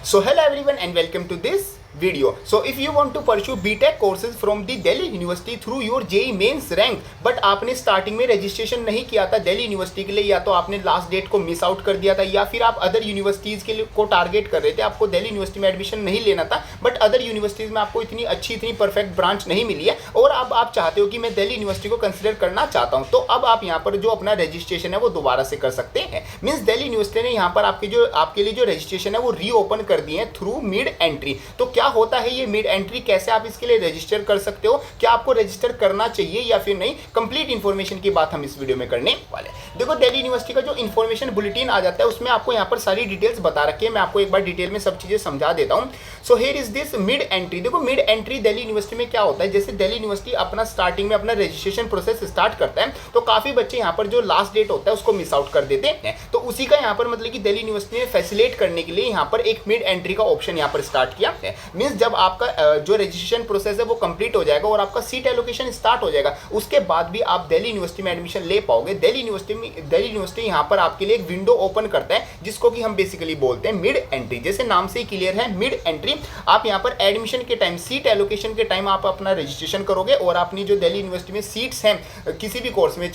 So hello everyone and welcome to this video. So if you want to pursue BTech courses from the Delhi University through your JEE Mains rank, but आपने starting में registration नहीं किया था Delhi university के लिए, या तो आपने लास्ट डेट को मिस आउट कर दिया था, या फिर आप अदर यूनिवर्सिटीज़ के लिए को टारगेट कर रहे थे, आपको दिल्ली यूनिवर्सिटी में एडमिशन नहीं लेना था, बट अदर यूनिवर्सिटीज़ में आपको इतनी परफेक्ट ब्रांच नहीं मिली है, और अब आप चाहते हो कि मैं दिल्ली यूनिवर्सिटी को कंसिडर करना चाहता हूँ, तो अब आप यहाँ पर जो अपना रजिस्ट्रेशन है वो दोबारा से कर सकते हैं। मीन्स दिल्ली यूनिवर्सिटी ने यहाँ पर आपके लिए जो रजिस्ट्रेशन है वो रीओपन कर दिए हैं थ्रू मिड एंट्री। तो क्या होता है ये मिड एंट्री, कैसे आप इसके लिए रजिस्टर कर सकते हो, क्या आपको रजिस्टर करना चाहिए या फिर नहीं, कंप्लीट इन्फॉर्मेशन की बात हम इस वीडियो में करने वाले हैं। देखो दिल्ली यूनिवर्सिटी का जो इन्फॉर्मेशन बुलेटिन आ जाता है उसमें आपको यहाँ पर सारी डिटेल्स बता रखी है। मैं आपको एक बार डिटेल में सब चीजें समझा देता हूँ। So here is this mid entry. देखो मिड एंट्री दिल्ली यूनिवर्सिटी में क्या होता है, जैसे दिल्ली यूनिवर्सिटी अपना स्टार्टिंग में अपना रजिस्ट्रेशन प्रोसेस स्टार्ट करता है, तो काफी बच्चे यहाँ पर जो लास्ट डेट होता है उसको मिस आउट कर देते हैं, तो उसी का यहाँ पर मतलब कि दिल्ली यूनिवर्सिटी ने फैसिलिटेट करने के लिए यहाँ पर एक मिड एंट्री का ऑप्शन यहाँ पर स्टार्ट किया है। मीन्स जब आपका जो रजिस्ट्रेशन प्रोसेस है वो कंप्लीट हो जाएगा और आपका सीट एलोकेशन स्टार्ट हो जाएगा, उसके बाद भी आप दिल्ली यूनिवर्सिटी में एडमिशन ले पाओगे। दिल्ली यूनिवर्सिटी यहाँ पर आपके लिए एक विंडो ओपन करता है जिसको कि हम बेसिकली बोलते हैं मिड एंट्री। जैसे नाम से ही क्लियर है, मिड एंट्री। आप यहाँ पर एडमिशन के टाइम, सीट एलोकेशन के टाइम आप अपना रजिस्ट्रेशन करोगे और अपनी जो दिल्ली यूनिवर्सिटी में सीट्स हैं किसी भी कोर्स में,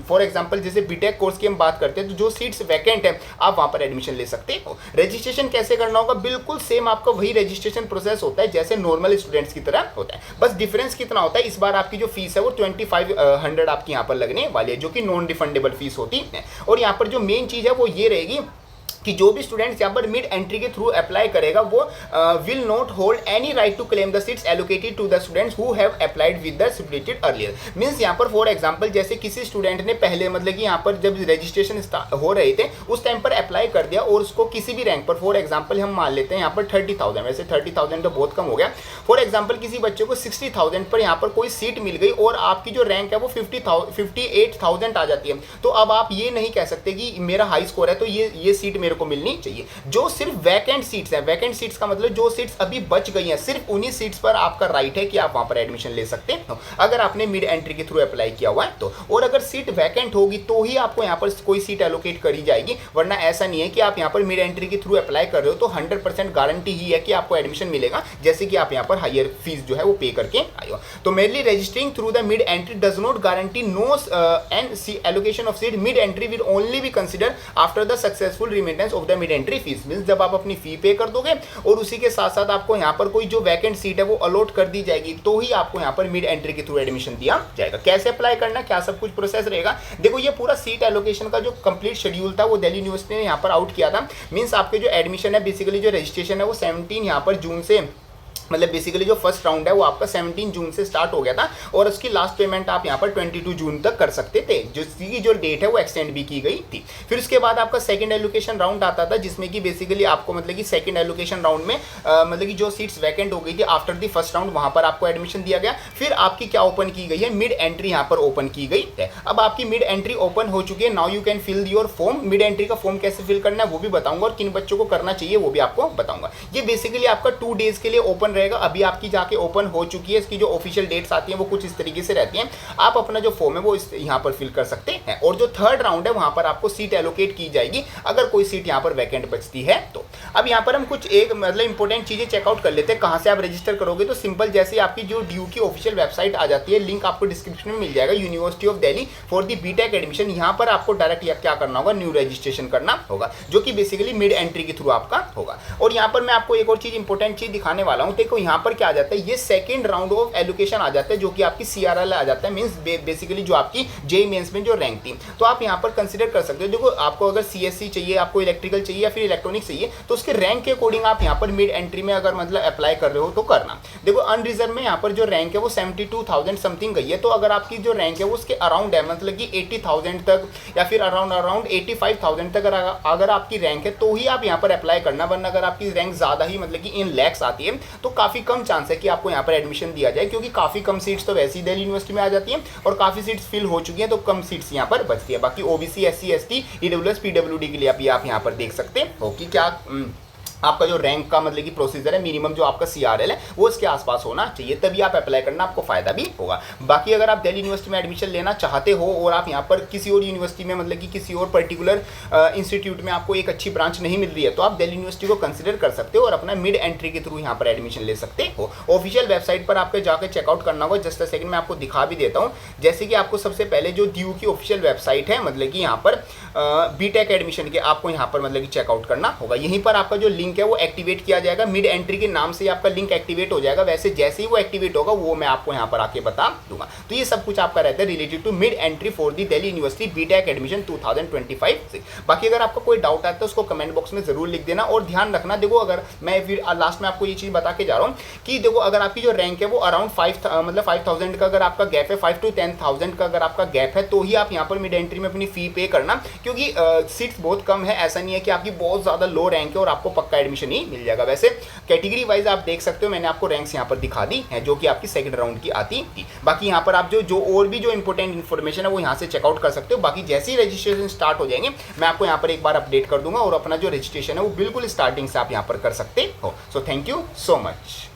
फॉर एग्जांपल जैसे बीटेक कोर्स की हम बात करते हैं, तो जो सीट्स वैकेंट है आप वहां पर एडमिशन ले सकते हो। रजिस्ट्रेशन कैसे करना होगा, बिल्कुल सेम आपका वही रजिस्ट्रेशन प्रोसेस होता है जैसे नॉर्मल स्टूडेंट्स की तरह होता है। बस डिफरेंस कितना होता है, इस बार आपकी जो फीस है वो 2500 आपकी यहाँ पर लगने वाली है, जो कि नॉन रिफंडेबल फीस होती है। और यहाँ पर जो मेन चीज है वो ये रहेगी कि जो भी स्टूडेंट्स यहाँ पर मिड एंट्री के थ्रू अप्लाई करेगा वो will not hold any right to claim the seats allocated to the students who have applied with the stated earlier. Means यहाँ पर फॉर एग्जांपल जैसे किसी स्टूडेंट ने पहले मतलब कि यहाँ पर जब रजिस्ट्रेशन हो रहे थे उस टाइम पर अप्लाई कर दिया और उसको किसी भी रैंक पर, फॉर एग्जाम्पल हम मान लेते हैं यहाँ पर 30,000, वैसे 30,000 तो बहुत कम हो गया, फॉर एग्जाम्पल किसी बच्चे को 60,000 पर यहाँ पर कोई सीट मिल गई और आपकी जो रैंक है वो 58,000 आ जाती है, तो अब आप ये नहीं कह सकते कि मेरा हाई स्कोर है तो ये सीट मेरे को मिलनी चाहिए। जो सिर्फ वैकेंट सीट्स है, वैकेंट सीट्स का मतलब जो सीट्स अभी बच गई हैं, सिर्फ उन्हीं सीट्स पर आपका राइट है कि आप वहां पर एडमिशन ले सकते हो अगर आपने मिड एंट्री के थ्रू अप्लाई किया हुआ है तो। और अगर सीट वैकेंट होगी तो ही आपको यहां पर कोई सीट एलोकेट करी जाएगी, वरना ऐसा नहीं है कि आप यहां पर मिड एंट्री के थ्रू अप्लाई कर रहे हो तो 100% गारंटी ही है कि आपको एडमिशन मिलेगा, जैसे कि आप यहां पर हायर फीस जो है वो पे करके आए हो। तो mainly registering through the mid entry does not guarantee no and allocation of seat. Mid entry will only be consider after the successful remittance of the mid entry fees. Means जब आप अपनी फी पे कर दोगे और उसी के साथ साथ आपको यहाँ पर कोई जो वैकेंट सीट है वो अलॉट कर दी जाएगी, तो ही आपको यहाँ पर मिड एंट्री के थ्रू एडमिशन दिया जाएगा। कैसे अप्लाई करना, क्या सब कुछ प्रोसेस रहेगा, देखो ये पूरा सीट एलोकेशन का जो कंप्लीट शेड्यूल था वो दिल्ली यूनिवर्सिटी ने यहाँ पर आउट किया था। मींस आपके जो एडमिशन है, बेसिकली जो रजिस्ट्रेशन है वो 17 यहाँ पर जून से, मतलब बेसिकली जो फर्स्ट राउंड है वो आपका 17 जून से स्टार्ट हो गया था और उसकी लास्ट पेमेंट आप यहाँ पर 22 जून तक कर सकते थे, जिसकी जो डेट है वो एक्सटेंड भी की गई थी। फिर उसके बाद आपका सेकंड एलोकेशन राउंड आता था जिसमें कि बेसिकली आपको मतलब कि सेकंड एलोकेशन राउंड में मतलब कि जो सीट्स वैकेंट हो गई थी आफ्टर द फर्स्ट राउंड वहां पर आपको एडमिशन दिया गया। फिर आपकी क्या ओपन की गई है, मिड एंट्री यहाँ पर ओपन की गई है। अब आपकी मिड एंट्री ओपन हो चुकी है। Now you can fill your form. Mid entry का फॉर्म कैसे फिल करना है वो भी बताऊंगा और किन बच्चों को करना चाहिए वो भी आपको बताऊंगा। ये बेसिकली आपका 2 डेज के लिए ओपन रहेगा। अभी आपकी जाके ओपन हो चुकी है, इसकी जो ऑफिशियल डेट्स आती हैं वो कुछ इस तरीके से रहती हैं। आप अपना जो फॉर्म है वो यहाँ पर फिल कर सकते हैं और जो थर्ड राउंड है वहां पर आपको सीट एलोकेट की जाएगी अगर कोई सीट यहाँ पर वैकेंट बचती है तो। अब यहाँ पर हम कुछ एक मतलब इंपॉर्टेंट चीजें चेकआउट कर लेते हैं। कहाँ से आप रजिस्टर करोगे, तो सिंपल जैसे आपकी जो ड्यू की ऑफिशियल वेबसाइट आ जाती है, लिंक आपको डिस्क्रिप्शन में मिल जाएगा, university of Delhi for the BTech admission. यहाँ पर आपको डायरेक्ट क्या करना होगा, न्यू रजिस्ट्रेशन करना होगा, जो कि बेसिकली मिड एंट्री के थ्रू आपका होगा। और यहाँ पर मैं आपको एक और चीज इंपॉर्टेंट चीज दिखाने वाला हूँ। देखो यहाँ पर क्या आ जाता है, ये सेकंड राउंड ऑफ एलोकेशन आ जाता है जो कि आपकी सीआरएल आ जाता है, मींस बेसिकली जो आपकी जेईई मेंस में जो रैंक थी, तो आप यहाँ पर कंसीडर कर सकते हो। देखो आपको अगर सीएससी चाहिए, आपको इलेक्ट्रिकल चाहिए या फिर इलेक्ट्रॉनिक्स चाहिए, तो उसके रैंक के अकॉर्डिंग आप यहाँ पर मिड एंट्री में अगर मतलब अप्लाई कर रहे हो तो करना। देखो अनरिजर्व में यहाँ पर जो रैंक है वो 72,000 समथिंग गई है, तो अगर आपकी जो रैंक है वो उसके अराउंड है, मतलब कि 80,000 तक या फिर अराउंड 85,000 तक अगर आपकी रैंक है तो ही आप यहाँ पर अप्लाई करना, वरना अगर आपकी रैंक ज्यादा ही मतलब कि इन लैक्स आती है तो काफी कम चांस है कि आपको यहाँ पर एडमिशन दिया जाए, क्योंकि काफी कम सीट्स तो वैसे ही दिल्ली यूनिवर्सिटी में आ जाती हैं और काफी सीट्स फिल हो चुकी हैं, तो कम सीट्स यहाँ पर बचती है। बाकी OBC, SC, ST, EWS, PWD के लिए आप यहाँ पर देख सकते हो कि क्या आपका जो रैंक का मतलब कि प्रोसीजर है, मिनिमम जो आपका CRL है वो इसके आसपास होना चाहिए, तभी आप अप्लाई करना, आपको फायदा भी होगा। बाकी अगर आप दिल्ली यूनिवर्सिटी में एडमिशन लेना चाहते हो और आप यहाँ पर किसी और यूनिवर्सिटी में मतलब कि किसी और पर्टिकुलर इंस्टीट्यूट में आपको एक अच्छी ब्रांच नहीं मिल रही है, तो आप दिल्ली यूनिवर्सिटी को कंसिडर कर सकते हो और अपना मिड एंट्री के थ्रू यहाँ पर एडमिशन ले सकते हो। ऑफिशियल वेबसाइट पर आपको जाकर चेकआउट करना होगा। जस्ट अ सेकंड में आपको दिखा भी देता हूँ। जैसे कि आपको सबसे पहले जो DU की ऑफिशियल वेबसाइट है, मतलब कि यहाँ पर बीटेक एडमिशन के, आपको यहाँ पर मतलब कि चेकआउट करना होगा। यहीं पर आपका जो लिंक है वो एक्टिवेट किया जाएगा, मिड एंट्री के नाम से आपका लिंक एक्टिवेट हो जाएगा। वैसे जैसे ही वो एक्टिवेट होगा वो मैं आपको यहाँ पर आके बता दूंगा। तो ये सब कुछ आपका रहता है related to mid entry for the Delhi university BTech admission 2025 से। बाकी अगर आपका कोई डाउट आता है उसको कमेंट बॉक्स में जरूर लिख देना। और ध्यान रखना, देखो अगर मैं फिर लास्ट में आपको ये चीज़ बता के जा रहा हूँ कि देखो अगर आपकी जो रैंक है वो अराउंड 5,000 का अगर आपका गैप है, 5 to 10,000 का अगर आपका गैप है, तो ही आप यहाँ पर मिड एंट्री में अपनी फ़ी पे करना, क्योंकि सीट्स बहुत कम है। ऐसा नहीं है कि आपकी बहुत ज़्यादा लो रैंक है और आपको पक्का एडमिशन ही मिल जाएगा। वैसे कैटेगरी वाइज आप देख सकते हो, मैंने आपको रैंक्स यहाँ पर दिखा दी है जो कि आपकी सेकंड राउंड की आती थी। बाकी यहाँ पर आप जो और भी जो इंपॉर्टेंट इन्फॉर्मेशन है वो यहाँ से चेकआउट कर सकते हो। बाकी जैसे ही रजिस्ट्रेशन स्टार्ट हो जाएंगे मैं आपको यहाँ पर एक बार अपडेट कर दूंगा और अपना जो रजिस्ट्रेशन है वो बिल्कुल स्टार्टिंग से आप यहाँ पर कर सकते हो। So thank you so much.